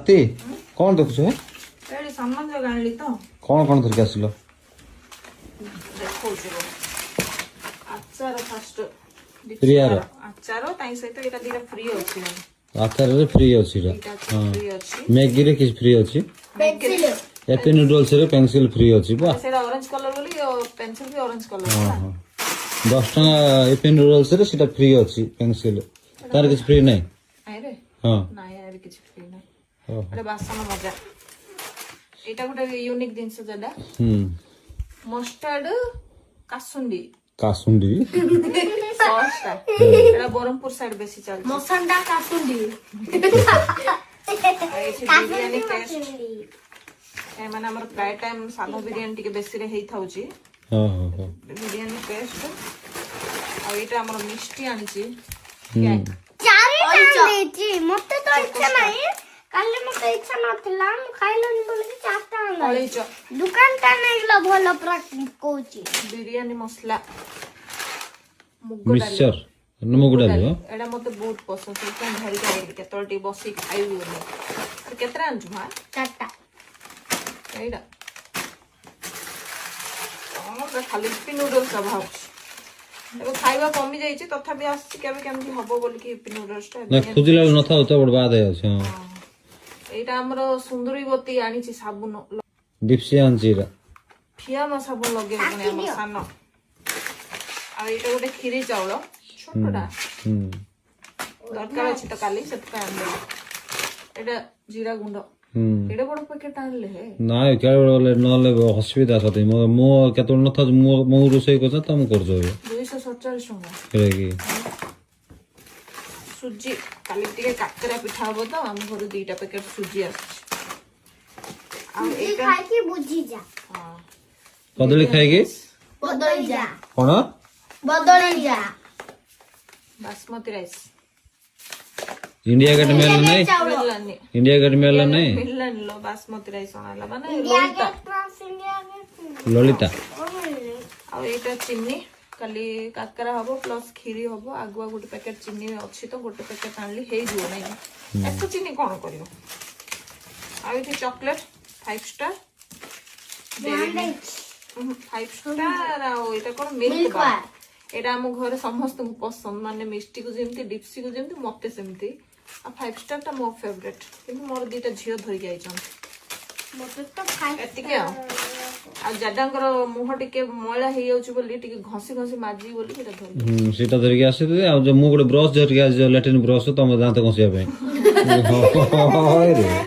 ହାତୀ କଣ ଦେଖୁଛ ଏଠି ସାମାନ ଯାକ ଆଣିଲି ତ କଣ କଣ ଧରିକି ଆସିଲ? ଦେଖଉଛି ରୁହ। ଆଚାର ଫାଷ୍ଟ ପ୍ରିୟାର ଆଚାର ତା ସହିତ ଏଇଟା ଦିଟା ଫ୍ରି ଅଛି ଆଚାରରେ ଫ୍ରି ଅଛି ଏଇଟା ଫ୍ରି ଅଛି ମ୍ୟାଗିରେ କିଛି ଫ୍ରି ଅଛି ଏପି ନୁଡଲ୍ସ ରେ ପେନସିଲ ଫ୍ରି ଅଛି ବା ସେଇଟା ଅରେଞ୍ଜ କଲର ବୋଲି ପେନ୍ସିଲ ବି ଅରେଞ୍ଜ କଲର 10 ଟଙ୍କା ଏପି ନୁଡଲ୍ସ ରେ ସେଟା ଫ୍ରି ଅଛି ପେନସିଲ ତାର କିଛି ଫ୍ରି ନାହିଁ ନାଇଁରେ ହଁ ନାଇଁ ଆରେ କିଛି ଫ୍ରି ନାହିଁ ଓହୋ। ଗୋଟେ ବାସନ ମଜା ଏଇଟା ଗୋଟେ ୟୁନିକ୍ ଜିନିଷ ଯେଟା ମଷ୍ଟାର୍ଡ କାସୁଣ୍ଡି କାସୁଣ୍ଡି ସସ୍ଟା ଏଟା ବ୍ରହ୍ମପୁର ସାଇଡ ବେଶୀ ଚାଲିଛି ମସଣ୍ଡା କାସୁଣ୍ଡି ଆଉ ଏଠି ବିରିୟାନୀ ପେଷ୍ଟ ମାନେ ଆମର ପ୍ରାୟ ଟାଇମ ସାଧା ବିରିୟାନୀ ଟିକେ ବେଶୀରେ ହେଇଥାଉଛି ହଁ ହଁ ହଁ ବିରିୟାନୀ ପେଷ୍ଟ ଆଉ ଏଇଟା ଆମର ମିଷ୍ଟି ଆଣିଛି ମତେ ତ ଇଚ୍ଛା ନାହିଁ କାଲି ମତେ ଇଚ୍ଛା ନଥିଲା ମୁଁ ଖାଇଲନି ବୋଲିକି 4ଟା ଆଣିଲା ଅଳେଇଚ ଦୋକାନଟା ନେଇଗଲା ଭଲ କହୁଛି ବିରିୟାନୀ ମସଲା ମୁଗ ଡାଲି ମିକ୍ସଚର ମୁଗ ଡାଲି ଏଇଟା ମତେ ବହୁତ ପସନ୍ଦ ସେଥିପାଇଁ ଧରିକି ଆଇଲି କେତେବେଳେ ଟିକେ ବସିକି ଖାଇବି ବୋଲି କେତେଟା ଆଣିଛୁ ମା 4ଟା ଏଇଟା କଣ ଖାଲି ଇପି ନୁଡଲ୍ସ ଭାବୁଛି ଏବେ ଖାଇବା କମି ଯାଇଛି ତଥାପି ଆସିଛି କେବେ କେମିତି ହବ ବୋଲିକି ଇପି ନୁଡଲ୍ସ ଟା ନା ଖୋଜିଲା ବେଳକୁ ନଥାଉ ତ ବଡ ବାଦ ଅଛି ହଁ ଏଇଟା ଆମର ସୁନ୍ଦରୀବତୀ ଆଣିଛି ସାବୁନ ଦୀପ୍ସି ଆଣିଛି ଏଇଟା ଫିଆମା ସାବୁନ ଲଗେଇବ ପୁଣି ଆମର ସାନ ଆଉ ଏଇଟା ଗୋଟେ କ୍ଷୀରି ଚାଉଳ ଛୋଟଟା ଦରକାର ଅଛି ତ କାଲି ସେଥିପାଇଁ ଆଣିଦେଲି ଏଇଟା ଜିରା ଗୁଣ୍ଡ ଏଇଟା ବଡ ପ୍ୟାକେଟ ଆଣିଲେ ହେ ନାଇଁ କେବେଳେ ନହେଲେ ଅସୁବିଧା ସତେ ମୁଁ କେତେବେଳେ ନଥାଉଛି ମୁଁ ରୋଷେଇ କରୁଛ ତମେ କରୁଛ ଏବେ 247 ଟଙ୍କା କି ସୁଜି କାଲି ଟିକେ କାକେରା ପିଠା ହବ ତ ଆମ ଘରୁ 2ଟା ପ୍ୟାକେଟ ସୁଜି ଆସୁଛି ଆଉ ଏଇଟା ଖାଇକି ବୁଝି ଯା କଦଳୀ ଖାଇକି ବଦଳି ଯା କଣ ବଦଳି ଯା ବାସମତି ରାଇସ୍ इंडिया गेट मेल नहीं ମିଳିଲାନି इंडिया गेट मेल नहीं ମିଳିଲାନି ଲୋ ବାସମତି ରାଇସ୍ ଅଣାଲା ମାନେ ललिता ଆଉ ଏଇଟା ଚିନି କାଲି କାକରା ହବ ପ୍ଲସ୍ କ୍ଷୀରି ହବ ଆଗୁଆ ଗୋଟେ ପ୍ୟାକେଟ ଚିନି ଅଛି ତ ଗୋଟେ ପ୍ୟାକେଟ ଆଣିଲି ହେଇଯିବ ନାଇଁ ଏତେ ଚିନି କଣ କରିବ ଆଉ ଏଠି ଚକୋଲେଟ 5 ଷ୍ଟାର 5 ଷ୍ଟାର ଆଉ ଏଇଟା କଣ ମିଲ୍କ ବାର ଏଇଟା ଆମ ଘରେ ସମସ୍ତଙ୍କୁ ପସନ୍ଦ ମାନେ ମିଷ୍ଟିକୁ ଯେମିତି ଡିପ୍ସିକୁ ଯେମିତି ମତେ ସେମିତି ଆଉ 5 ଷ୍ଟାର ଟା ମୋ ଫେଭରେଟ କିନ୍ତୁ ମୋର 2ଟା ଝିଅ ଧରିକି ଆଇଛନ୍ତି ଏତିକି ଆଉ ଜାଦାଙ୍କର ମୁହଁ ଟିକେ ମଇଳା ହେଇଯାଉଛି ବୋଲି ଟିକେ ଘଷି ଘଷି ମାଜି ବୋଲି ସେଟା ଧରିକି ସେଇଟା ଧରିକି ଆସିଥିଲି ଆଉ ମୁଁ ଗୋଟେ ବ୍ରଶ ଧରିକି ଆସିଛି ଲାଟ୍ରିନ୍ ବ୍ରଶ ତମ ଦାନ୍ତ ଘଷିବା ପାଇଁ